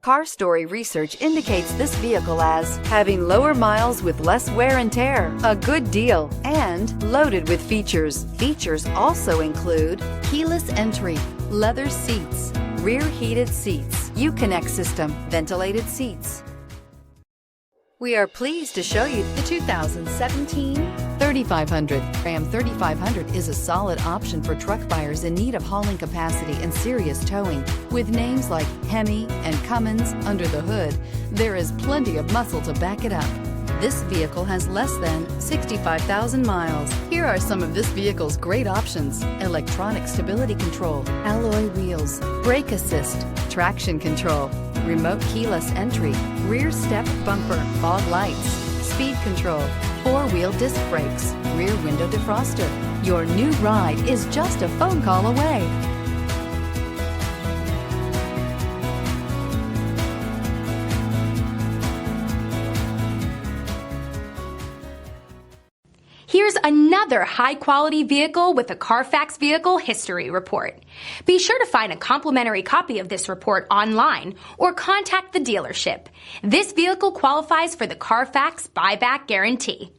Car Story research indicates this vehicle as having lower miles with less wear and tear, a good deal, and loaded with features. Features also include keyless entry, leather seats, rear heated seats, Uconnect system, ventilated seats. We are pleased to show you the 2017 3500. Ram 3500 is a solid option for truck buyers in need of hauling capacity and serious towing. With names like Hemi and Cummins under the hood, there is plenty of muscle to back it up. This vehicle has less than 65,000 miles. Here are some of this vehicle's great options: electronic stability control, alloy wheels, brake assist, traction control, remote keyless entry, rear step bumper, fog lights, speed control, four-wheel disc brakes, rear window defroster. Your new ride is just a phone call away. Here's another high-quality vehicle with a Carfax Vehicle History Report. Be sure to find a complimentary copy of this report online or contact the dealership. This vehicle qualifies for the Carfax Buyback Guarantee.